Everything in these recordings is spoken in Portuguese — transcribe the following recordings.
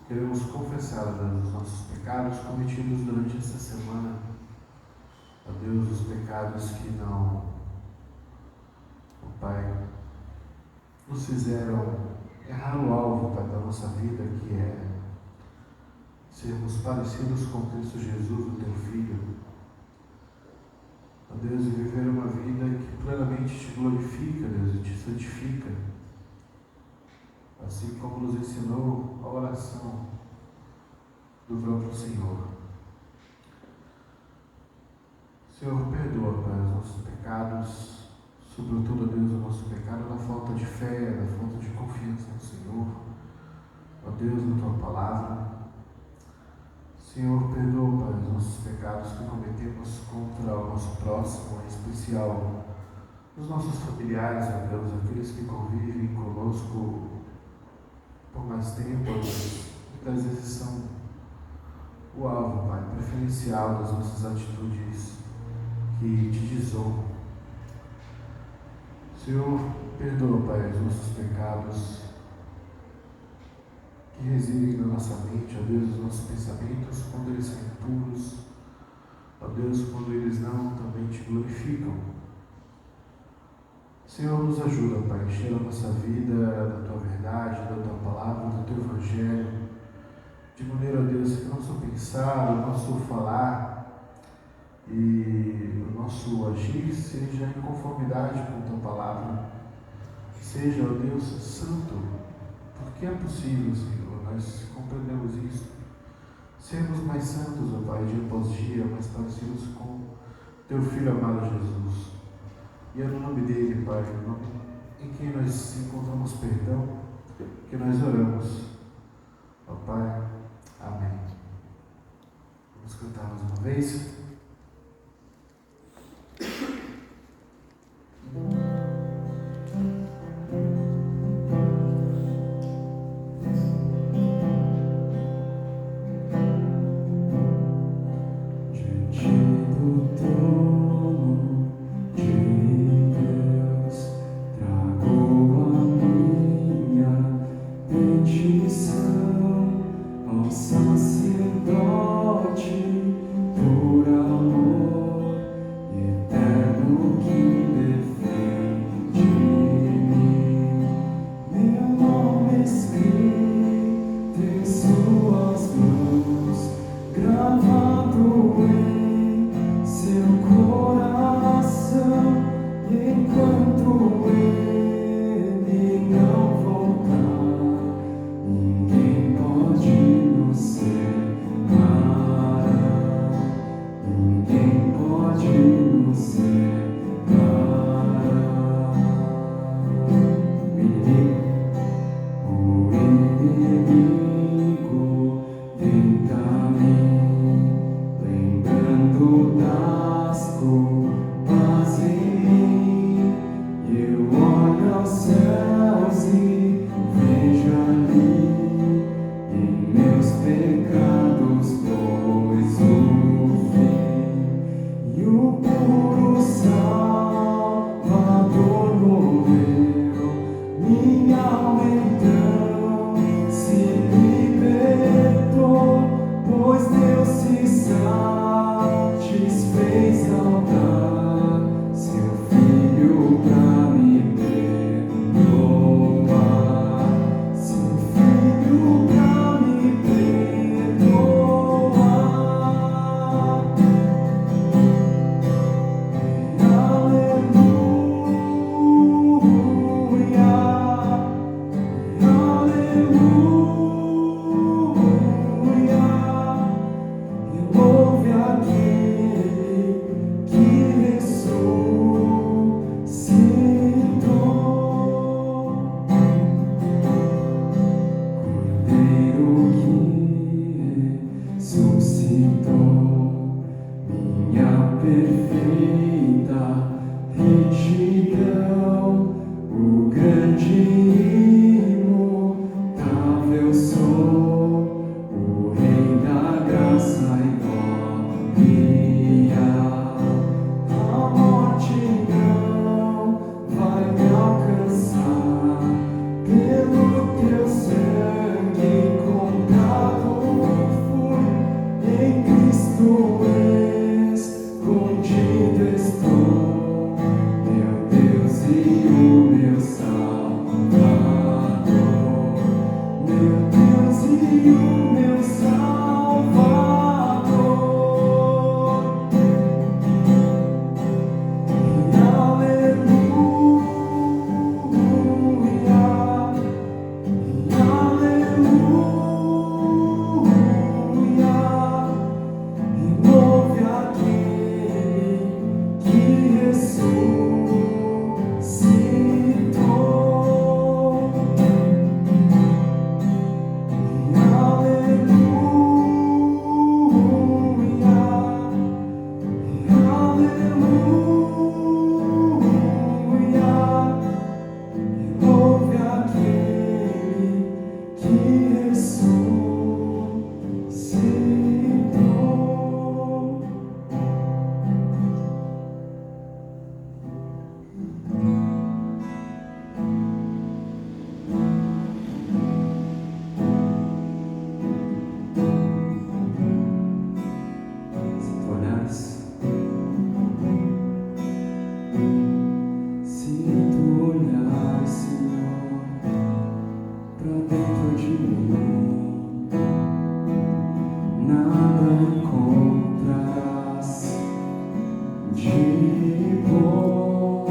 queremos confessar, ó Deus, os nossos pecados cometidos durante esta semana. Ó Deus, os pecados que não, ó Pai, nos fizeram errar o alvo, Pai, da nossa vida, que é sermos parecidos com Cristo Jesus, o Teu Filho. Ó Deus, e viver uma vida que plenamente Te glorifica, Deus, e Te santifica. Assim como nos ensinou a oração do próprio Senhor. Senhor, perdoa, Pai, os nossos pecados, sobretudo, ó Deus, o nosso pecado da falta de fé, da falta de confiança no Senhor, ó Deus, na Tua Palavra. Senhor, perdoa, Pai, os nossos pecados que cometemos contra o nosso próximo, em especial os nossos familiares, ó Deus, aqueles que convivem conosco por mais tempo, ó Deus, muitas vezes são o alvo, Pai, preferencial das nossas atitudes que Te desonram. Senhor, perdoa, Pai, os nossos pecados que residem na nossa mente, ó Deus, os nossos pensamentos, quando eles são impuros, ó Deus, quando eles não também Te glorificam. Senhor, nos ajuda, Pai, a encher a nossa vida da Tua verdade, da Tua palavra, do Teu Evangelho, de maneira, ó Deus, que o nosso pensar, o nosso falar e o nosso agir seja em conformidade com a Tua palavra. Seja, ó Deus, santo, porque é possível, Senhor, nós compreendemos isso. Sermos mais santos, ó Pai, dia após dia, mais parecidos com Teu Filho amado Jesus. E é no nome dele, Pai, no nome em quem nós encontramos perdão, que nós oramos. Ó Pai, amém. Vamos cantar mais uma vez. Sacerdote, por pra dentro de mim. Nada encontras de bom,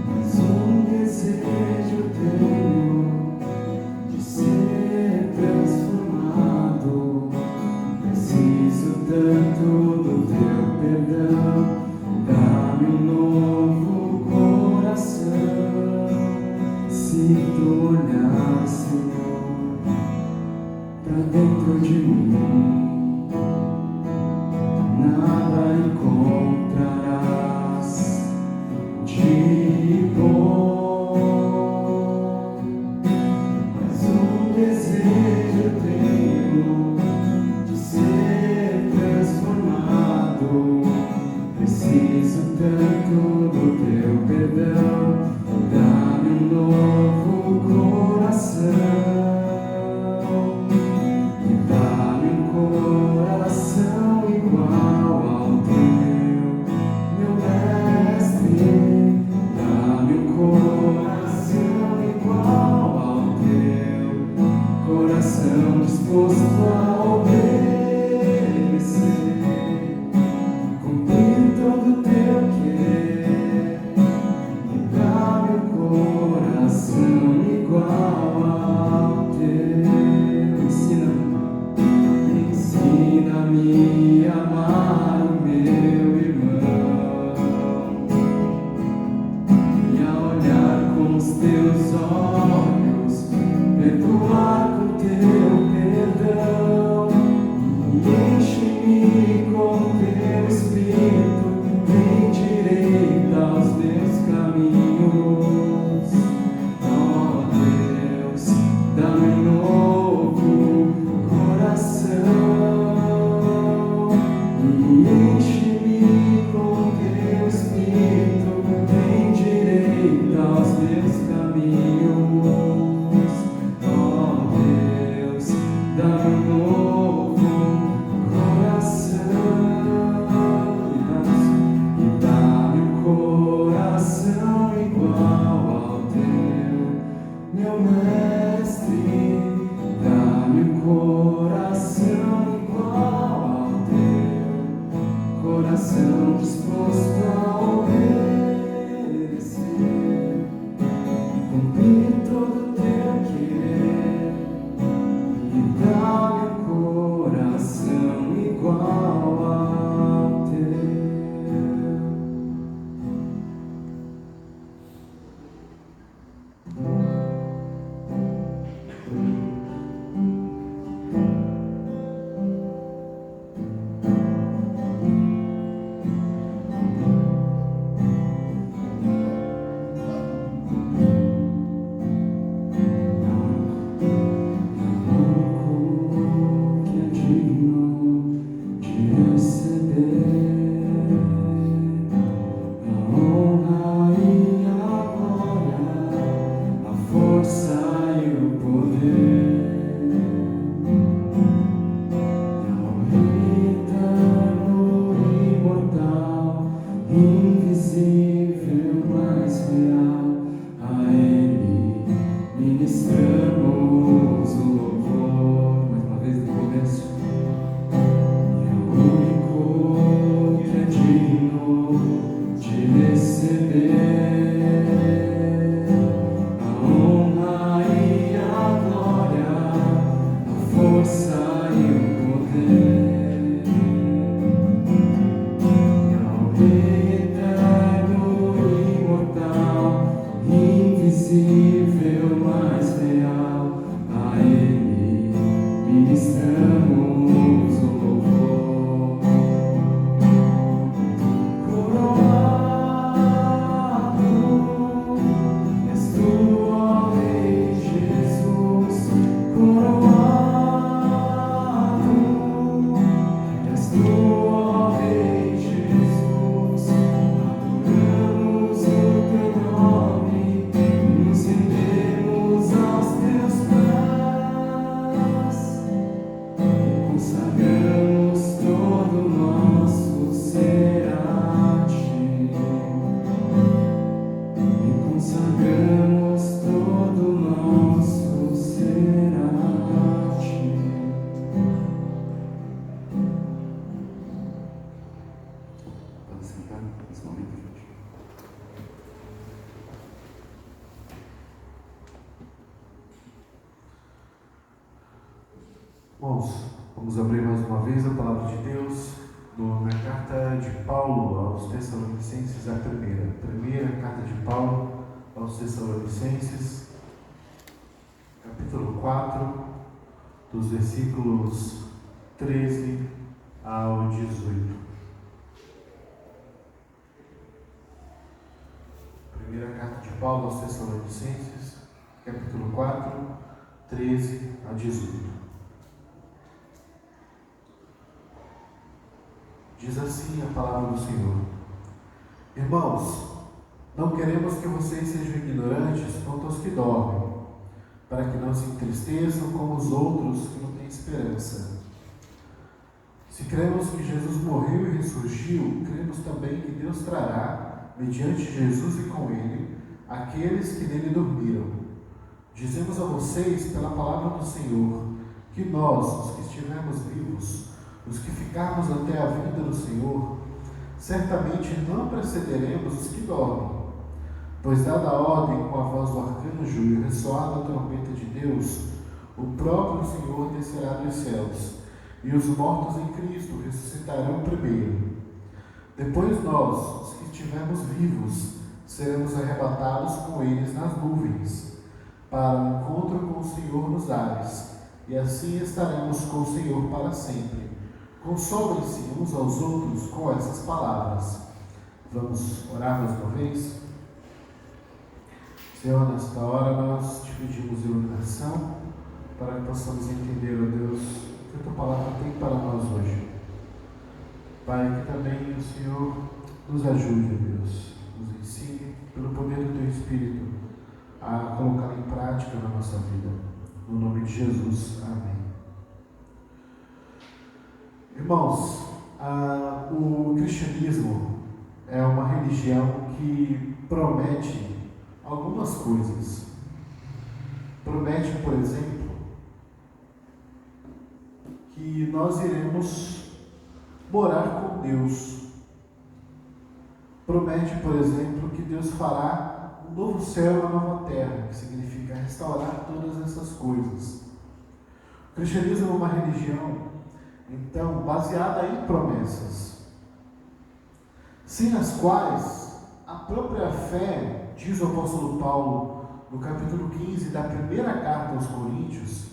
mas um desejo tenho de ser transformado. Preciso tanto do teu perdão. Dá-me um novo coração. Se tu olhar, Senhor, pra dentro de mim, nada encontrarás de bom, mas um desejo tenho de ser transformado. Preciso tanto do teu perdão. Dá-me um novo coração. Dá-me um coração igual ao teu, meu mestre. Dá-me um coração igual ao teu, coração disposto a obedecer, cumprir todo o teu querer. E dá-me um coração igual ao teu. Ensina-me a amar o meu irmão e a olhar com os teus olhos, perdoar com teu perdão. E enche-me com teu Espírito, endireita os meus caminhos. Ó Deus, dá-me um novo coração. E enche-me com teu Espírito, endireita os meus caminhos. Ó Deus, dá-me um novo coração. E dá-me um coração igual ao teu, meu mestre. Dá-me um coração igual ao teu, coração disposto a obedecer, cumprir todo o teu querer. E dá-me um coração igual ao teu. Irmãos, vamos abrir mais uma vez a palavra de Deus na carta de Paulo aos Tessalonicenses, a primeira carta de Paulo aos Tessalonicenses, capítulo 4, dos versículos 13 ao 18. Primeira carta de Paulo aos Tessalonicenses, capítulo 4, 13 a 18. Diz assim a palavra do Senhor: Irmãos, não queremos que vocês sejam ignorantes quanto aos que dormem, para que não se entristeçam como os outros que não têm esperança. Se cremos que Jesus morreu e ressurgiu, cremos também que Deus trará, mediante Jesus e com Ele, aqueles que nele dormiram. Dizemos a vocês, pela palavra do Senhor, que nós, os que estivermos vivos, os que ficarmos até a vinda do Senhor, certamente não precederemos os que dormem. Pois, dada a ordem com a voz do arcanjo e ressoada a trombeta de Deus, o próprio Senhor descerá dos céus, e os mortos em Cristo ressuscitarão primeiro. Depois nós, os que estivermos vivos, seremos arrebatados com eles nas nuvens, para o encontro com o Senhor nos ares, e assim estaremos com o Senhor para sempre. Consolem-se uns aos outros com essas palavras. Vamos orar mais uma vez? Senhor, nesta hora nós te pedimos iluminação para que possamos entender, ó Deus, o que a tua palavra tem para nós hoje. Pai, que também o Senhor nos ajude, ó Deus, nos ensine pelo poder do teu Espírito a colocar em prática na nossa vida. No nome de Jesus, amém. Irmãos, o cristianismo é uma religião que promete algumas coisas. Promete, por exemplo, que nós iremos morar com Deus. Promete, por exemplo, que Deus fará um novo céu e uma nova terra, que significa restaurar todas essas coisas. O cristianismo é uma religião, então, baseada em promessas, sem as quais a própria fé, diz o apóstolo Paulo no capítulo 15 da primeira carta aos Coríntios,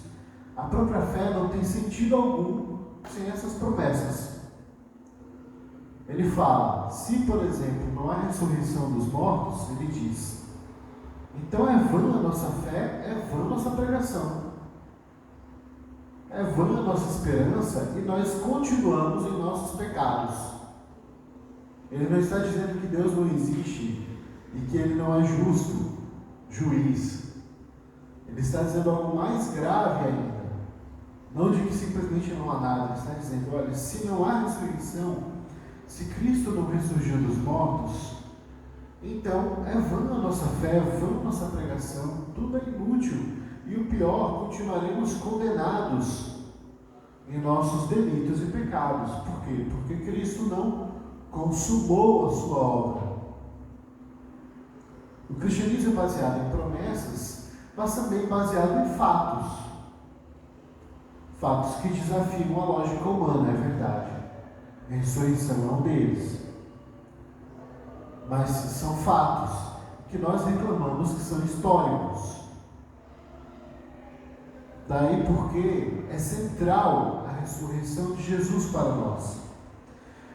a própria fé não tem sentido algum sem essas promessas. Ele fala, se por exemplo não há ressurreição dos mortos, ele diz, então é vã a nossa fé, é vã a nossa pregação. É vã a nossa esperança e nós continuamos em nossos pecados. Ele não está dizendo que Deus não existe e que Ele não é justo, juiz. Ele está dizendo algo mais grave ainda. Não de que simplesmente não há nada. Ele está dizendo, olha, se não há ressurreição, se Cristo não ressurgiu dos mortos, então é vã a nossa fé, é vã a nossa pregação, tudo é inútil. E o pior, continuaremos condenados em nossos delitos e pecados. Por quê? Porque Cristo não consumou a sua obra. O cristianismo é baseado em promessas, mas também baseado em fatos. Fatos que desafiam a lógica humana, é verdade. A ressurreição é um deles. Mas são fatos que nós reclamamos que são históricos. Daí porque é central a ressurreição de Jesus para nós.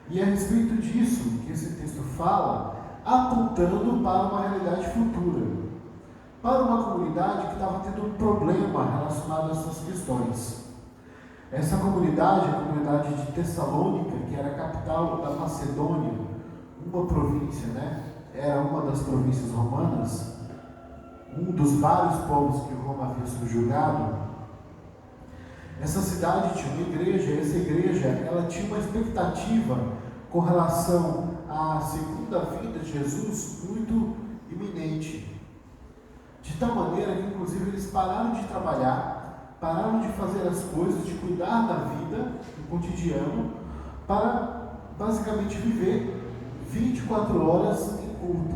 E é a respeito disso que esse texto fala, apontando para uma realidade futura, para uma comunidade que estava tendo um problema relacionado a essas questões. Essa comunidade, a comunidade de Tessalônica, que era a capital da Macedônia, uma província, era uma das províncias romanas, um dos vários povos que Roma havia subjugado. Essa cidade tinha uma igreja, e essa igreja ela tinha uma expectativa com relação à segunda vinda de Jesus muito iminente. De tal maneira que, inclusive, eles pararam de trabalhar, pararam de fazer as coisas, de cuidar da vida, do cotidiano, para basicamente viver 24 horas em culto.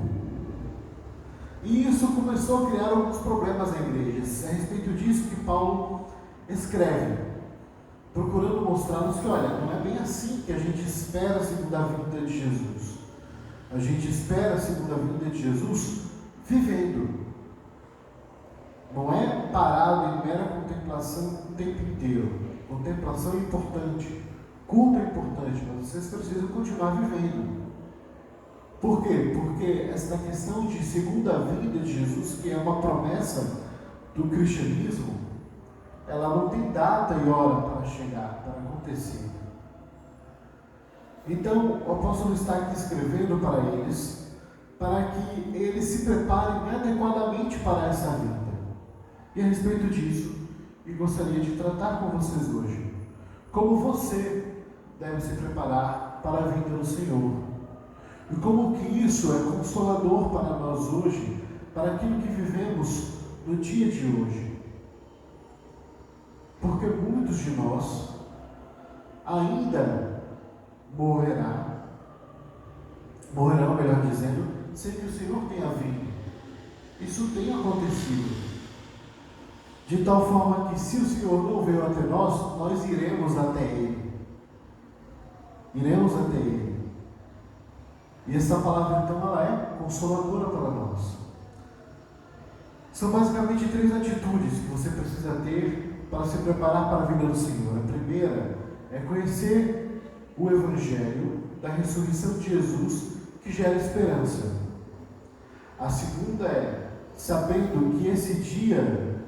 E isso começou a criar alguns problemas na igreja. É a respeito disso que Paulo escreve. procurando mostrar-nos que, olha, não é bem assim que a gente espera a segunda vinda de Jesus. A gente espera a segunda vinda de Jesus vivendo. Não é parado em mera contemplação o tempo inteiro. Contemplação é importante, culto é importante, mas vocês precisam continuar vivendo. Por quê? Porque essa questão de segunda vinda de Jesus, que é uma promessa do cristianismo, ela não tem data e hora para chegar, para acontecer. Então, o apóstolo está aqui escrevendo para eles, para que eles se preparem adequadamente para essa vinda. E a respeito disso, eu gostaria de tratar com vocês hoje, como você deve se preparar para a vinda do Senhor. E como que isso é consolador para nós hoje, para aquilo que vivemos no dia de hoje. Porque muitos de nós ainda morrerão, melhor dizendo, sem que o Senhor tenha vindo. Isso tem acontecido. De tal forma que se o Senhor não veio até nós, nós iremos até Ele. Iremos até Ele. E essa palavra, então, ela é consoladora para nós. São basicamente 3 atitudes que você precisa ter para se preparar para a vinda do Senhor. A primeira é conhecer o Evangelho da ressurreição de Jesus, que gera esperança. A segunda é sabendo que esse dia,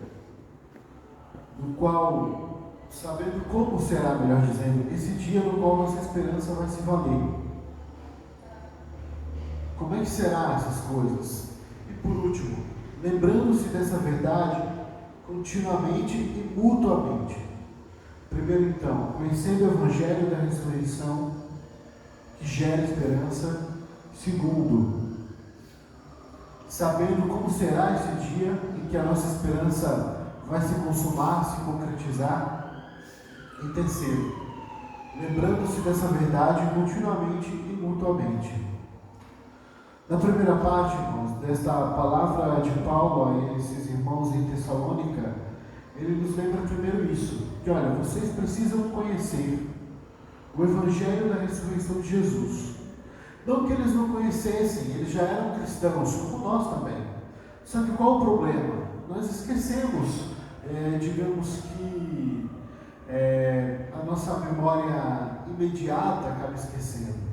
no qual, sabendo como será, melhor dizendo, esse dia no qual nossa esperança vai se valer. Como é que serão essas coisas? E por último, lembrando-se dessa verdade continuamente e mutuamente. Primeiro então, conhecendo o Evangelho da ressurreição, que gera esperança. Segundo, sabendo como será esse dia em que a nossa esperança vai se consumar, se concretizar. E terceiro, lembrando-se dessa verdade continuamente e mutuamente. Na primeira parte, irmãos, desta palavra de Paulo a esses irmãos em Tessalônica, ele nos lembra primeiro isso, que olha, vocês precisam conhecer o Evangelho da ressurreição de Jesus. Não que eles não conhecessem, eles já eram cristãos, como nós também. Só que qual o problema? Nós esquecemos, digamos que a nossa memória imediata acaba esquecendo.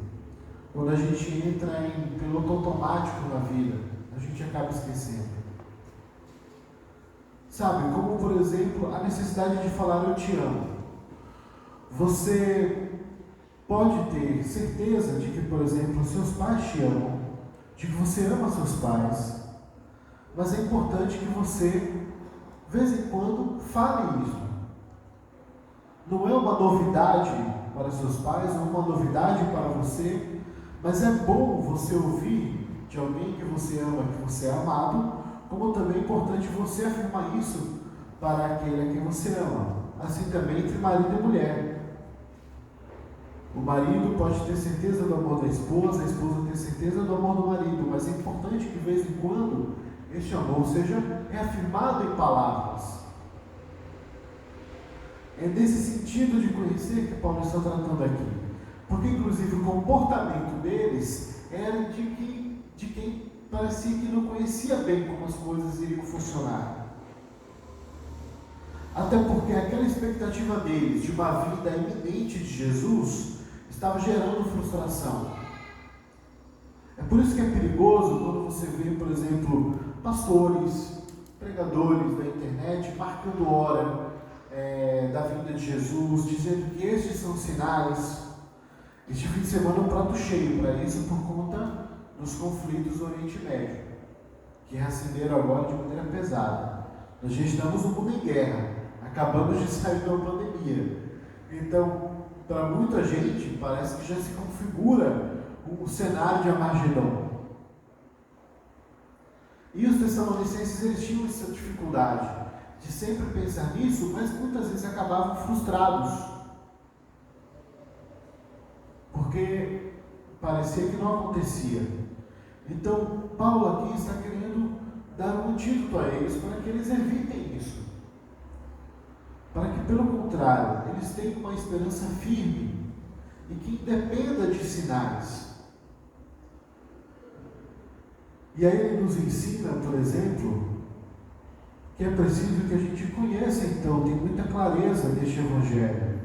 Quando a gente entra em piloto automático na vida, a gente acaba esquecendo. Sabe, como por exemplo, a necessidade de falar eu te amo. Você pode ter certeza de que, por exemplo, seus pais te amam, de que você ama seus pais, mas é importante que você, de vez em quando, fale isso. Não é uma novidade para seus pais, não é uma novidade para você, mas é bom você ouvir de alguém que você ama, que você é amado, como também é importante você afirmar isso para aquele a quem você ama. Assim também entre marido e mulher. O marido pode ter certeza do amor da esposa, a esposa ter certeza do amor do marido, mas é importante que de vez em quando este amor seja reafirmado em palavras. É nesse sentido de conhecer que Paulo está tratando aqui. Porque, inclusive, o comportamento deles era de quem parecia que não conhecia bem como as coisas iriam funcionar. Até porque aquela expectativa deles de uma vinda iminente de Jesus estava gerando frustração. É por isso que é perigoso quando você vê, por exemplo, pastores, pregadores da internet marcando hora da vinda de Jesus, dizendo que estes são sinais. Este fim de semana é um prato cheio para isso por conta dos conflitos do Oriente Médio, que reacenderam agora de maneira pesada. Nós já estamos no mundo em guerra, acabamos de sair de uma pandemia. Então, para muita gente, parece que já se configura o cenário de Armagedon. E os tessalonicenses, eles tinham essa dificuldade de sempre pensar nisso, mas muitas vezes acabavam frustrados. Porque parecia que não acontecia. Então, Paulo aqui está querendo dar um antídoto a eles para que eles evitem isso. Para que pelo contrário, eles têm uma esperança firme e que independa de sinais. E aí ele nos ensina, por exemplo, que é preciso que a gente conheça, então, tem muita clareza neste Evangelho.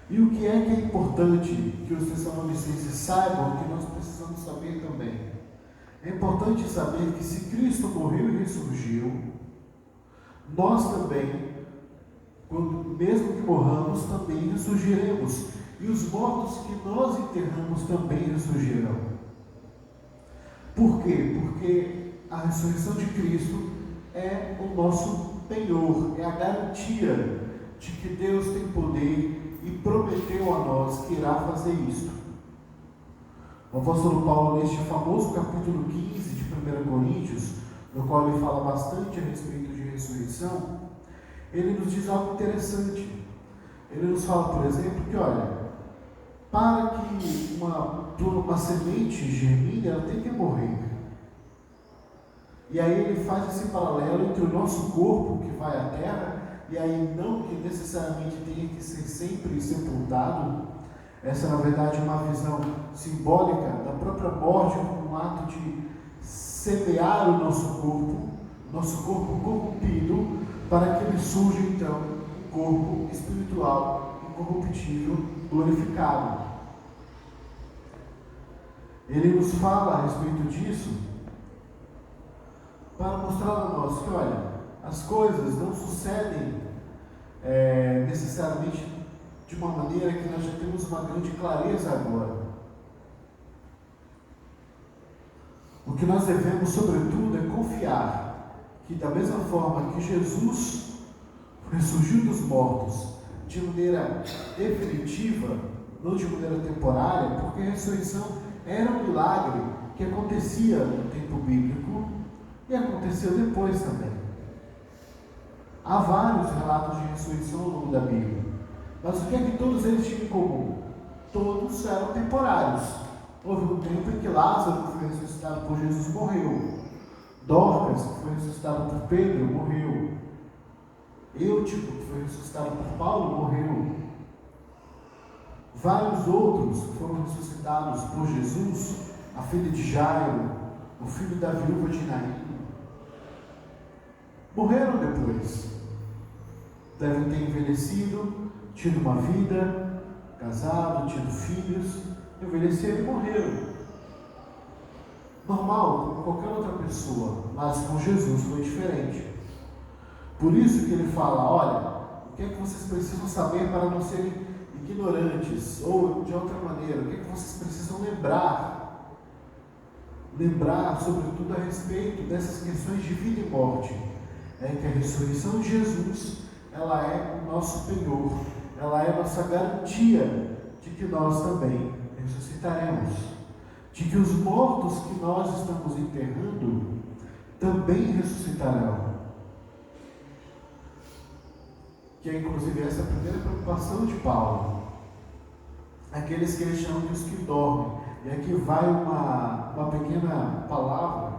E o que é importante que os tessalonicenses saibam, que nós precisamos saber também. É importante saber que se Cristo morreu e ressurgiu, nós também, mesmo que morramos, também ressurgiremos. E os mortos que nós enterramos também ressurgirão. Por quê? Porque a ressurreição de Cristo é o nosso penhor, é a garantia de que Deus tem poder e prometeu a nós que irá fazer isso. O apóstolo Paulo, neste famoso capítulo 15 de 1 Coríntios, no qual ele fala bastante a respeito de ressurreição, ele nos diz algo interessante. Ele nos fala, por exemplo, que olha, para que uma semente germine, ela tem que morrer. E aí ele faz esse paralelo entre o nosso corpo, que vai à terra, e aí não que necessariamente tenha que ser sempre sepultado. Essa é, na verdade, uma visão simbólica da própria morte, como um ato de semear o nosso corpo corrompido, para que ele surja, então, um corpo espiritual, incorruptível, glorificado. Ele nos fala a respeito disso, para mostrar a nós que, olha, as coisas não sucedem necessariamente de uma maneira que nós já temos uma grande clareza agora. O que nós devemos, sobretudo, é confiar que, da mesma forma que Jesus ressurgiu dos mortos de maneira definitiva, não de maneira temporária, porque a ressurreição era um milagre que acontecia no tempo bíblico e aconteceu depois também. Há vários relatos de ressurreição ao longo da Bíblia. Mas o que é que todos eles tinham em comum? Todos eram temporários. Houve um tempo em que Lázaro, que foi ressuscitado por Jesus, morreu. Dorcas, que foi ressuscitado por Pedro, morreu. Eutico, que foi ressuscitado por Paulo, morreu. Vários outros foram ressuscitados por Jesus, a filha de Jairo, o filho da viúva de Naim. Morreram depois. Devem ter envelhecido, tido uma vida, casado, tido filhos, envelheceram e morreram. Normal, como qualquer outra pessoa, mas com Jesus foi diferente. Por isso que ele fala, olha, o que é que vocês precisam saber para não serem ignorantes? Ou, de outra maneira, o que é que vocês precisam lembrar? Lembrar, sobretudo, a respeito dessas questões de vida e morte. É que a ressurreição de Jesus, ela é o nosso penhor, ela é a nossa garantia de que nós também ressuscitaremos, de que os mortos que nós estamos enterrando também ressuscitarão. Que é inclusive essa a primeira preocupação de Paulo. Aqueles que ele chama de os que dormem. E aqui vai uma pequena palavra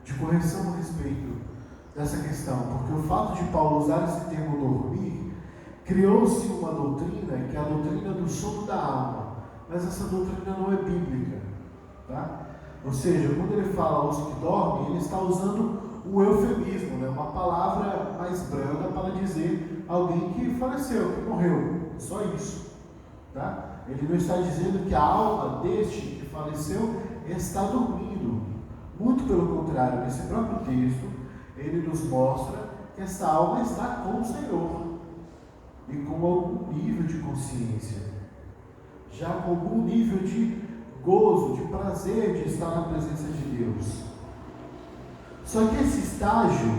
de correção a respeito dessa questão, porque o fato de Paulo usar esse termo dormir, criou-se uma doutrina, que é a doutrina do sono da alma, mas essa doutrina não é bíblica, tá? Ou seja, quando ele fala os que dormem, ele está usando um eufemismo, né? Uma palavra mais branda para dizer alguém que faleceu, que morreu, só isso, tá? Ele não está dizendo que a alma deste que faleceu está dormindo, muito pelo contrário, nesse próprio texto, ele nos mostra que essa alma está com o Senhor e com algum nível de consciência, já com algum nível de gozo, de prazer de estar na presença de Deus. Só que esse estágio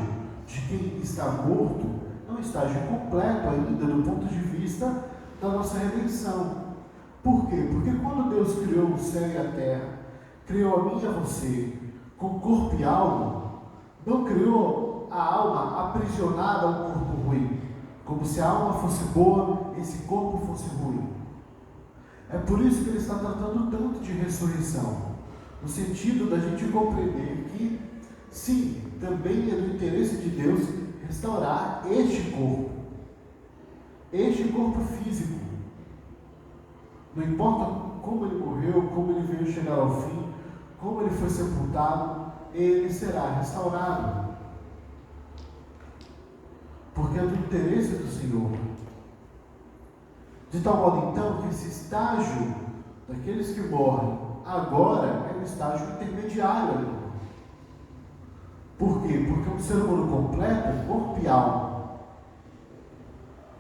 de quem está morto é um estágio completo ainda do ponto de vista da nossa redenção. Por quê? Porque quando Deus criou o céu e a terra, criou a mim e a você com corpo e alma, não criou a alma aprisionada a um corpo ruim, como se a alma fosse boa e esse corpo fosse ruim. É por isso que ele está tratando tanto de ressurreição, no sentido da gente compreender que, sim, também é do interesse de Deus restaurar este corpo. este corpo físico, não importa como ele morreu, como ele veio chegar ao fim, como ele foi sepultado, ele será restaurado. Porque é do interesse do Senhor. De tal modo, então, que esse estágio daqueles que morrem agora é um estágio intermediário. Por quê? Porque um ser humano completo é corpo e alma.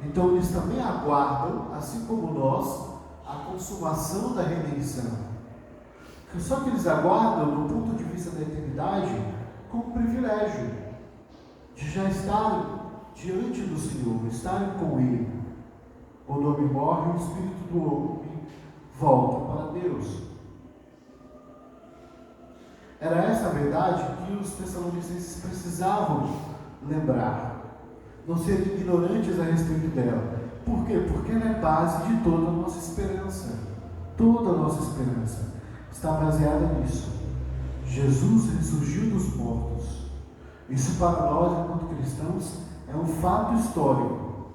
Então, eles também aguardam, assim como nós, a consumação da redenção. Só que eles aguardam, do ponto de vista da eternidade, como um privilégio de já estarem diante do Senhor, estarem com Ele. Quando o homem morre, o espírito do homem volta para Deus. Era essa a verdade que os tessalonicenses precisavam lembrar. Não serem ignorantes a respeito dela. Por quê? Porque ela é base de toda a nossa esperança. Toda a nossa esperança está baseada nisso. Jesus ressurgiu dos mortos. Isso para nós, enquanto cristãos, é um fato histórico.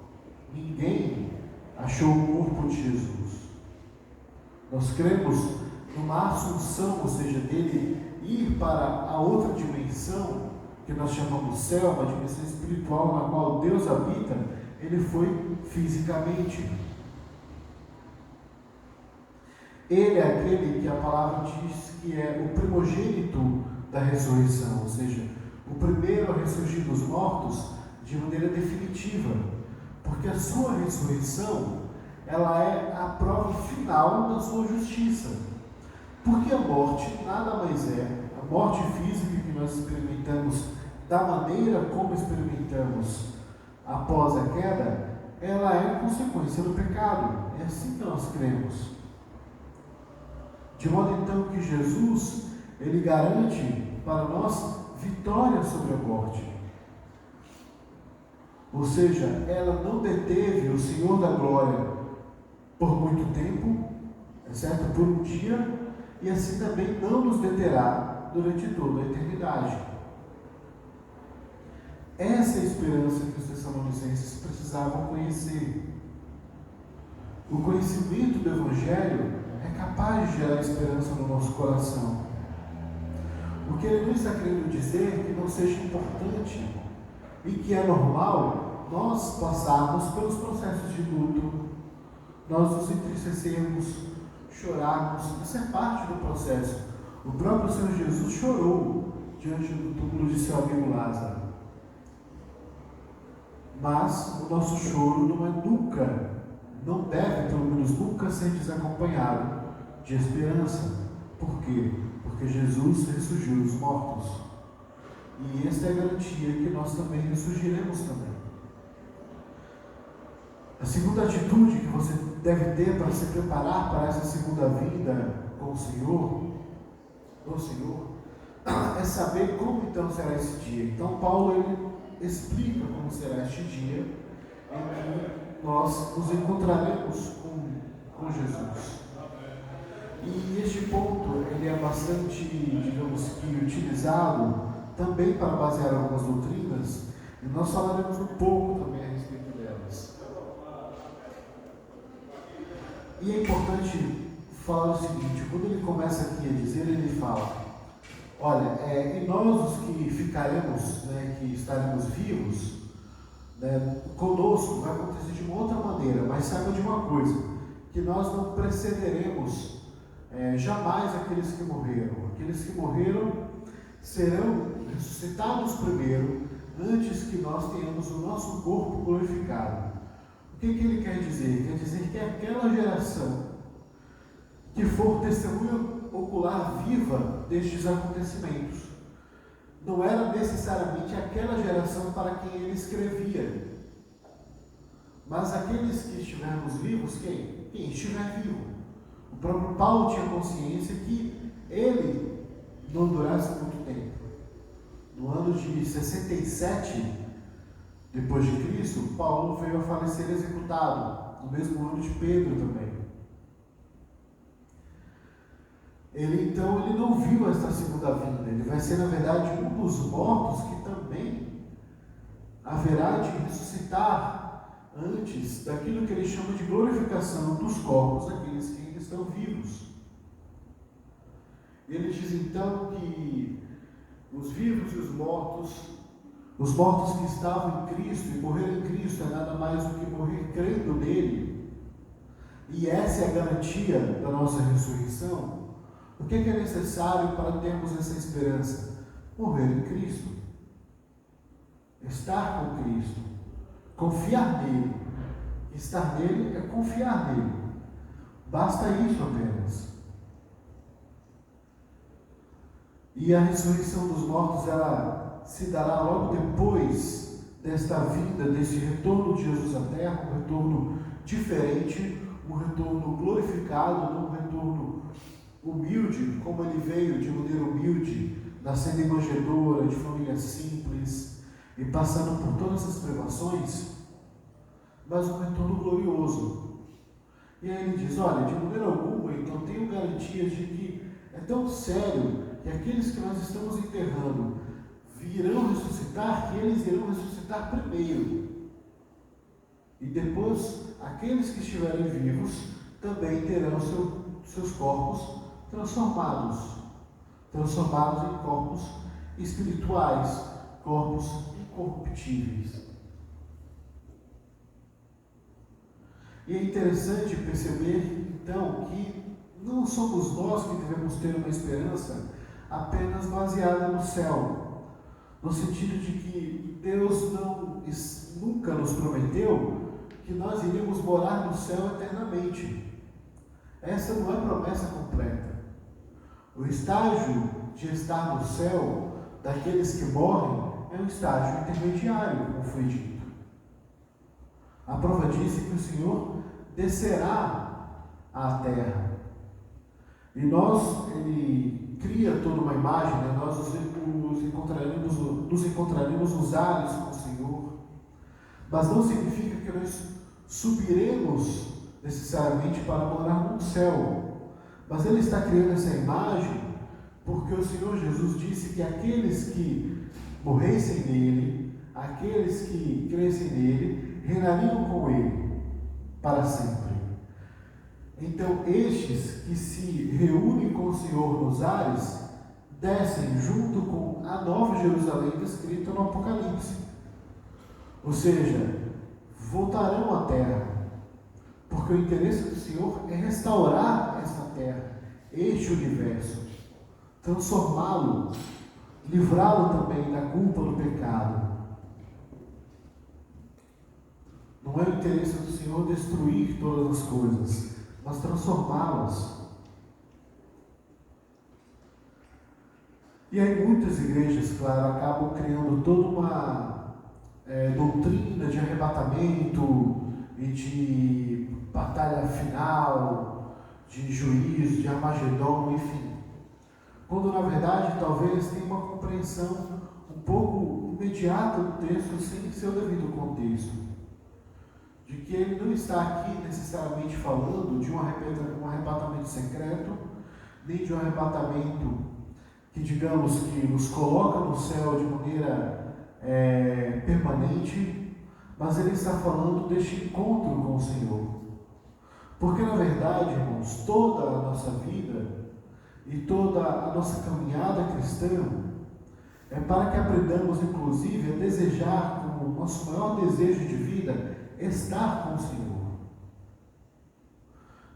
Ninguém achou o corpo de Jesus. Nós cremos numa assunção, ou seja, dele ir para a outra dimensão, que nós chamamos céu, uma dimensão espiritual na qual Deus habita. Ele foi fisicamente. Ele é aquele que a palavra diz que é o primogênito da ressurreição, ou seja, o primeiro a ressurgir dos mortos de maneira definitiva, porque a sua ressurreição, ela é a prova final da sua justiça. Porque a morte nada mais é, a morte física que nós experimentamos da maneira como experimentamos após a queda, ela é consequência do pecado. É assim que nós cremos. De modo então que Jesus, ele garante para nós vitória sobre a morte. Ou seja, ela não deteve o Senhor da glória por muito tempo, exceto por um dia, e assim também não nos deterá durante toda a eternidade. Essa é a esperança que os tessalonicenses precisavam conhecer. O conhecimento do Evangelho é capaz de gerar esperança no nosso coração. O que ele não está querendo dizer é que não seja importante e que é normal nós passarmos pelos processos de luto, nós nos entristecermos, chorarmos. Isso é parte do processo. O próprio Senhor Jesus chorou diante do túmulo de seu amigo Lázaro. Mas o nosso choro não deve, pelo menos nunca, ser desacompanhado de esperança. Por quê? Porque Jesus ressurgiu dos mortos. E esta é a garantia que nós também ressurgiremos também. A segunda atitude que você deve ter para se preparar para essa segunda vinda com o Senhor, do Senhor, é saber como então será esse dia. Então Paulo ele explica como será este dia em que nós nos encontraremos com Jesus. E este ponto ele é bastante, digamos que, utilizado também para basear algumas doutrinas, e nós falaremos um pouco também a respeito delas. E é importante falar o seguinte: quando ele começa aqui a dizer, ele fala: olha, e nós os que ficaremos, que estaremos vivos, conosco vai acontecer de uma outra maneira, mas saiba de uma coisa, que nós não precederemos jamais aqueles que morreram. Aqueles que morreram serão ressuscitados primeiro, antes que nós tenhamos o nosso corpo glorificado. O que ele quer dizer? Quer dizer que aquela geração que for testemunha ocular viva destes acontecimentos, não era necessariamente aquela geração para quem ele escrevia, mas aqueles que estivermos vivos, quem estiver vivo. O próprio Paulo tinha consciência que ele não durasse muito tempo. No ano de 67 depois de Cristo, Paulo veio a falecer executado, no mesmo ano de Pedro também. Ele não viu esta segunda vinda. Ele vai ser, na verdade, um dos mortos que também haverá de ressuscitar antes daquilo que ele chama de glorificação dos corpos daqueles que ainda estão vivos. Ele diz então que os vivos e os mortos que estavam em Cristo e morreram em Cristo é nada mais do que morrer crendo nele, e essa é a garantia da nossa ressurreição. O que é necessário para termos essa esperança? Morrer em Cristo, estar com Cristo, confiar nele. Estar nele é confiar nele, basta isso apenas. E a ressurreição dos mortos, ela se dará logo depois desta vinda, deste retorno de Jesus à terra, um retorno diferente, um retorno glorificado, um retorno humilde, como ele veio de maneira humilde, nascendo em manjedoura, de família simples, e passando por todas as privações, mas um retorno glorioso. E aí ele diz, olha, de maneira alguma, então tenho garantias de que é tão sério que aqueles que nós estamos enterrando virão ressuscitar, que eles irão ressuscitar primeiro. E depois, aqueles que estiverem vivos também terão seus corpos transformados em corpos espirituais, corpos incorruptíveis. E é interessante perceber, então, que não somos nós que devemos ter uma esperança apenas baseada no céu, no sentido de que Deus nunca nos prometeu que nós iríamos morar no céu eternamente. Essa não é promessa completa. O estágio de estar no céu daqueles que morrem é um estágio intermediário, como foi dito. A prova disso é que o Senhor descerá à terra. E Ele cria toda uma imagem, né? Nós nos encontraremos nos ares com o Senhor. Mas não significa que nós subiremos necessariamente para morar no céu. Mas Ele está criando essa imagem porque o Senhor Jesus disse que aqueles que morressem nele, aqueles que crescem nele, reinariam com Ele para sempre. Então, estes que se reúnem com o Senhor nos ares, descem junto com a Nova Jerusalém descrita no Apocalipse. Ou seja, voltarão à terra, porque o interesse do Senhor é restaurar esta terra, este universo, transformá-lo, livrá-lo também da culpa do pecado. Não é o interesse do Senhor destruir todas as coisas, mas transformá-las. E aí muitas igrejas, claro, acabam criando toda uma doutrina de arrebatamento e de batalha final, de juízo, de Armagedon, enfim. Quando na verdade talvez tenha uma compreensão um pouco imediata do texto sem seu devido contexto. De que ele não está aqui necessariamente falando de um arrebatamento secreto, nem de um arrebatamento que, digamos, que nos coloca no céu de maneira permanente, mas ele está falando deste encontro com o Senhor. Porque, na verdade, irmãos, toda a nossa vida e toda a nossa caminhada cristã é para que aprendamos, inclusive, a desejar, como nosso maior desejo de vida, estar com o Senhor.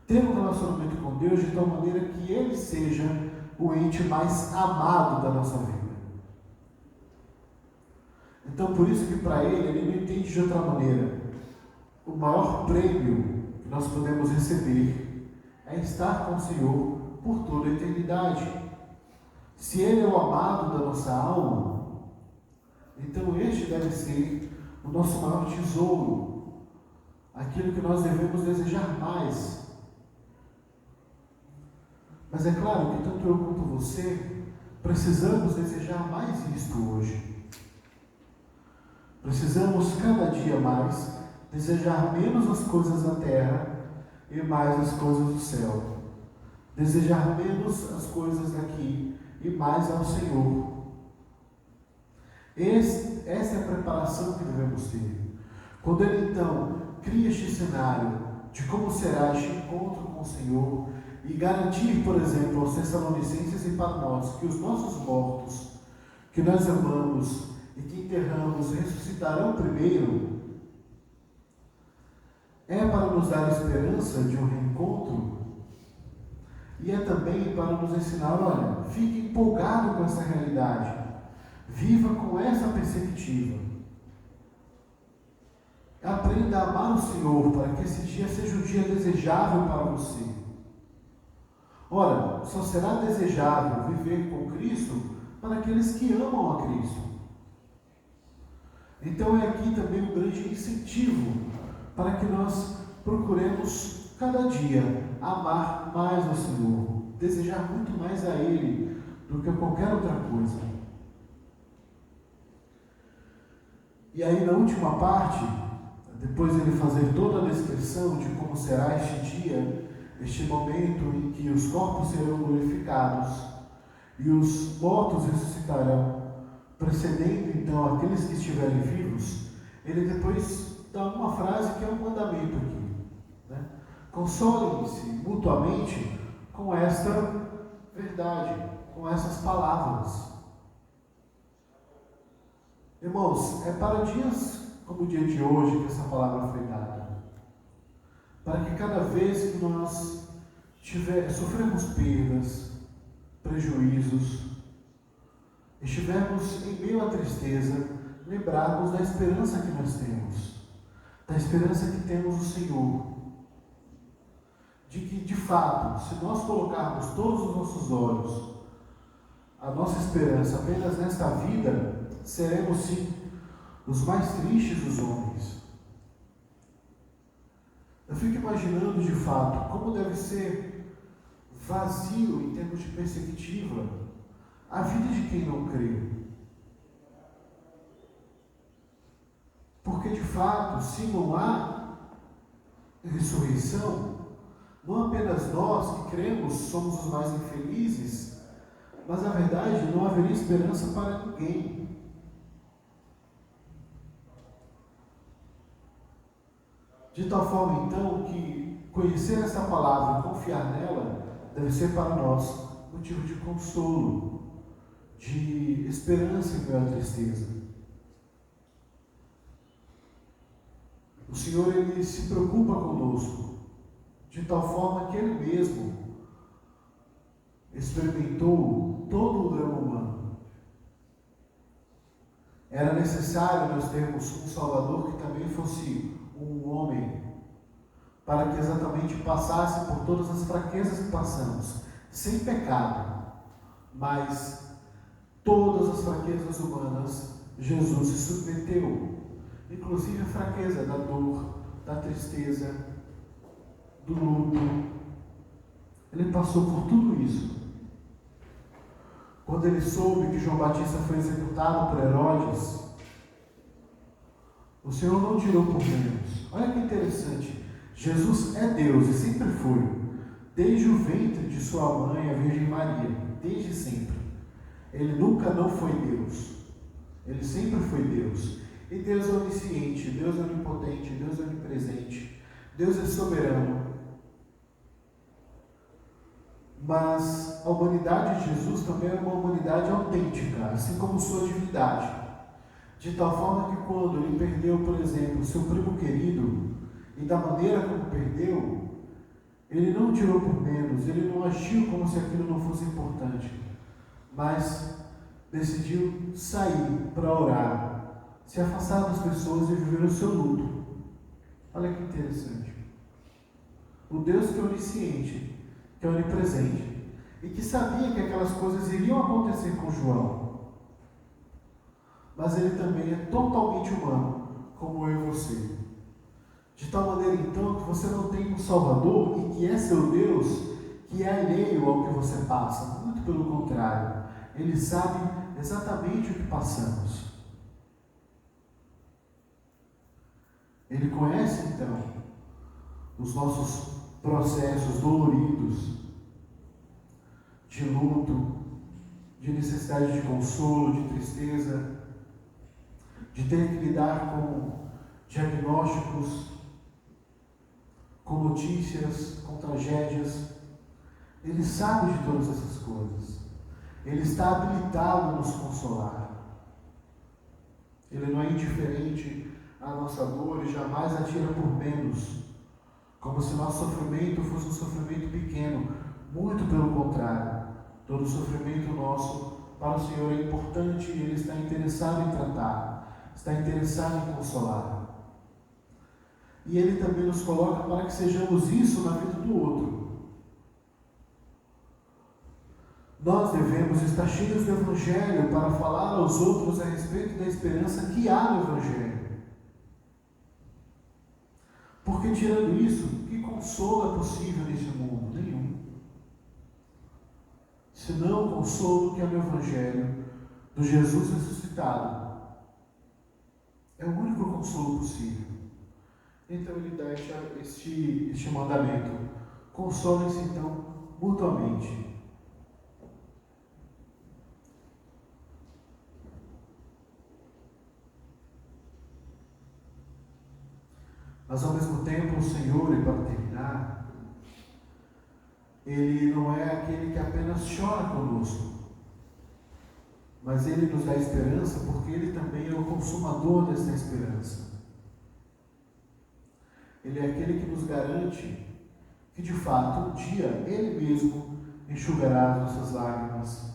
Ter um relacionamento com Deus de tal maneira que Ele seja o ente mais amado da nossa vida. Então, por isso que para Ele não entende de outra maneira. O maior prêmio que nós podemos receber é estar com o Senhor por toda a eternidade. Se Ele é o amado da nossa alma, então este deve ser o nosso maior tesouro, aquilo que nós devemos desejar mais. Mas é claro que tanto eu quanto você precisamos desejar mais isto hoje. Precisamos cada dia mais desejar menos as coisas da terra e mais as coisas do céu. Desejar menos as coisas daqui e mais ao Senhor. Essa é a preparação que devemos ter. Quando Ele então cria este cenário de como será este encontro com o Senhor e garantir, por exemplo, aos Tessalonicenses e para nós, que os nossos mortos, que nós amamos e que enterramos, ressuscitarão primeiro, é para nos dar esperança de um reencontro e é também para nos ensinar, olha, fique empolgado com essa realidade, viva com essa perspectiva. Aprenda a amar o Senhor para que esse dia seja um dia desejável para você. Ora, só será desejável viver com Cristo para aqueles que amam a Cristo. Então é aqui também um grande incentivo para que nós procuremos cada dia amar mais o Senhor, desejar muito mais a Ele do que a qualquer outra coisa. E aí na última parte, depois de ele fazer toda a descrição de como será este dia, este momento em que os corpos serão glorificados e os mortos ressuscitarão, precedendo então aqueles que estiverem vivos, ele depois dá uma frase que é um mandamento aqui, né? Consolem-se mutuamente com esta verdade, com essas palavras. Irmãos, é para dias como o dia de hoje que essa palavra foi dada, para que cada vez que nós sofremos perdas, prejuízos, estivermos em meio à tristeza, lembrarmos da esperança que nós temos, da esperança que temos no Senhor, de que, de fato, se nós colocarmos todos os nossos olhos, a nossa esperança apenas nesta vida, seremos sim os mais tristes dos homens. Eu fico imaginando de fato como deve ser vazio em termos de perspectiva a vida de quem não crê. Porque de fato, se não há ressurreição, não apenas nós que cremos somos os mais infelizes, mas na verdade não haveria esperança para ninguém. De tal forma, então, que conhecer essa palavra e confiar nela deve ser para nós motivo de consolo, de esperança em meio à tristeza. O Senhor, Ele se preocupa conosco, de tal forma que Ele mesmo experimentou todo o drama humano. Era necessário nós termos um Salvador que também fosse um homem, para que exatamente passasse por todas as fraquezas que passamos, sem pecado, mas todas as fraquezas humanas Jesus se submeteu, inclusive a fraqueza da dor, da tristeza, do luto. Ele passou por tudo isso. Quando ele soube que João Batista foi executado por Herodes, o Senhor não tirou por menos. Olha que interessante. Jesus é Deus e sempre foi. Desde o ventre de sua mãe, a Virgem Maria. Desde sempre. Ele nunca não foi Deus. Ele sempre foi Deus. E Deus é onisciente, Deus é onipotente, Deus é onipresente. Deus é soberano. Mas a humanidade de Jesus também é uma humanidade autêntica, assim como sua divindade. De tal forma que quando ele perdeu, por exemplo, seu primo querido, e da maneira como perdeu, ele não tirou por menos, ele não agiu como se aquilo não fosse importante, mas decidiu sair para orar, se afastar das pessoas e viver o seu luto. Olha que interessante. O Deus que é onisciente, que é onipresente, e que sabia que aquelas coisas iriam acontecer com João, mas ele também é totalmente humano, como eu e você. De tal maneira, então, que você não tem um Salvador e que é seu Deus, que é alheio ao que você passa. Muito pelo contrário. Ele sabe exatamente o que passamos. Ele conhece, então, os nossos processos doloridos, de luto, de necessidade de consolo, de tristeza, de ter que lidar com diagnósticos com notícias, com tragédias. Ele sabe de todas essas coisas. Ele está habilitado a nos consolar. Ele não é indiferente à nossa dor e jamais a tira por menos, como se nosso sofrimento fosse um sofrimento pequeno. Muito pelo contrário, todo sofrimento nosso para o Senhor é importante e Ele está interessado em tratar, está interessado em consolar. E Ele também nos coloca para que sejamos isso na vida do outro. Nós devemos estar cheios do Evangelho para falar aos outros a respeito da esperança que há no Evangelho. Porque tirando isso, que consolo é possível nesse mundo? Nenhum. Senão o consolo que é no Evangelho do Jesus ressuscitado. É o único consolo possível. Então Ele dá este mandamento. Consolem-se então mutuamente. Mas ao mesmo tempo o Senhor, e para terminar, Ele não é aquele que apenas chora conosco, mas Ele nos dá esperança porque Ele também é o consumador dessa esperança. Ele é aquele que nos garante que de fato um dia Ele mesmo enxugará as nossas lágrimas.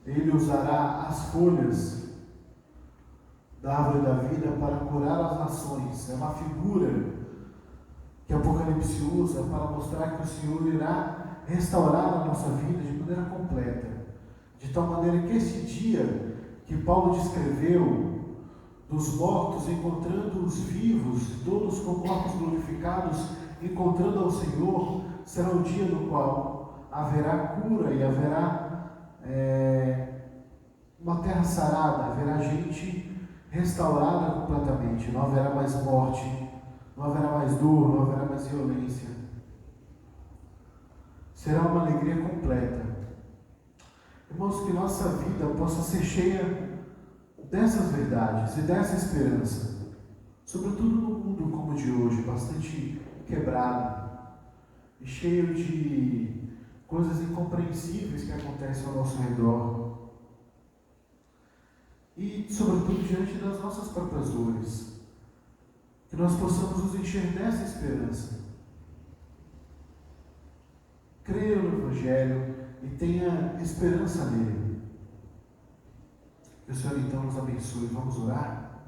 Ele usará as folhas da árvore da vida para curar as nações. É uma figura que Apocalipse usa para mostrar que o Senhor irá restaurar a nossa vida de maneira completa, de tal maneira que esse dia que Paulo descreveu dos mortos encontrando os vivos, todos com corpos glorificados, encontrando ao Senhor, será o dia no qual haverá cura e haverá uma terra sarada, haverá gente restaurada completamente, não haverá mais morte, não haverá mais dor, não haverá mais violência. Será uma alegria completa. Irmãos, que nossa vida possa ser cheia dessas verdades e dessa esperança, sobretudo no mundo como o de hoje, bastante quebrado e cheio de coisas incompreensíveis que acontecem ao nosso redor. E, sobretudo, diante das nossas próprias dores, que nós possamos nos encher dessa esperança. Creia no Evangelho e tenha esperança nele. Que o Senhor então nos abençoe. Vamos orar?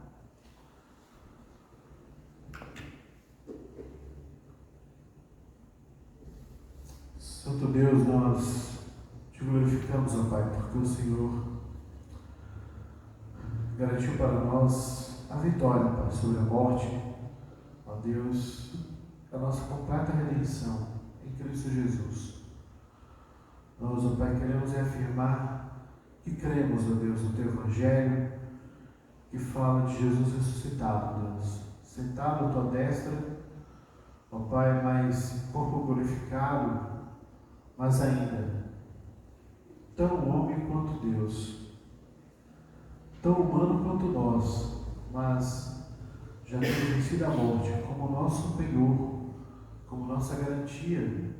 Santo Deus, nós te glorificamos, ó Pai, porque o Senhor garantiu para nós a vitória, Pai, sobre a morte, ó Deus, a nossa completa redenção em Cristo Jesus. Nós, ó Pai, queremos reafirmar que cremos, ó Deus, no Teu Evangelho, que fala de Jesus ressuscitado, Deus, sentado à Tua destra, ó Pai, mas corpo glorificado, mas ainda tão homem quanto Deus, tão humano quanto nós, mas já tendo vencido a morte como nosso penhor, como nossa garantia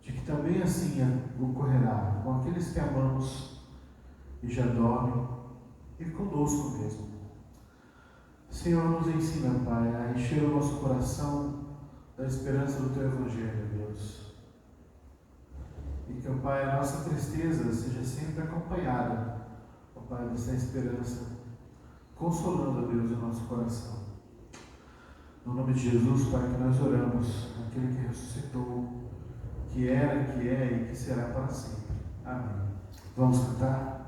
de que também assim ocorrerá com aqueles que amamos e já dormem e conosco mesmo. Senhor, nos ensina, Pai, a encher o nosso coração da esperança do Teu Evangelho, Deus. E que, Pai, a nossa tristeza seja sempre acompanhada, Pai, dessa esperança, consolando, a Deus, o nosso coração. No nome de Jesus, Pai, que nós oramos, aquele que ressuscitou, que era, que é e que será para sempre. Amém. Vamos cantar?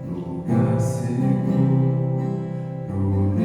Lugar seguro, no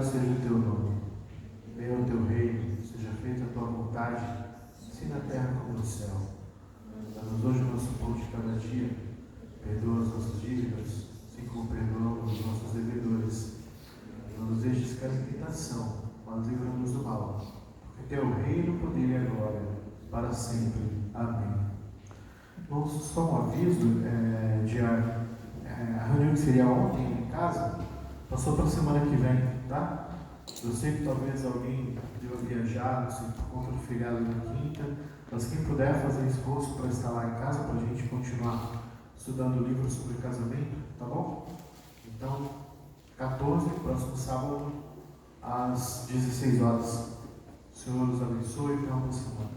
seja o teu nome, venha o teu reino, seja feita a tua vontade, assim na terra como no céu. Dá-nos hoje o nosso pão de cada dia, perdoa as nossas dívidas, assim como perdoamos os nossos devedores. Não nos deixes cair em tentação, mas livra-nos do mal. Porque teu reino, o poder e a glória, para sempre. Amém. Irmãos, só um aviso, a reunião que seria ontem em casa, passou para a semana que vem, tá? Eu sei que talvez alguém deva viajar, não sei, por conta do feriado na quinta, mas quem puder fazer esforço para estar lá em casa, para a gente continuar estudando o livro sobre casamento, tá bom? Então, 14, próximo sábado, às 16 horas. O Senhor nos abençoe e tenha uma boa semana.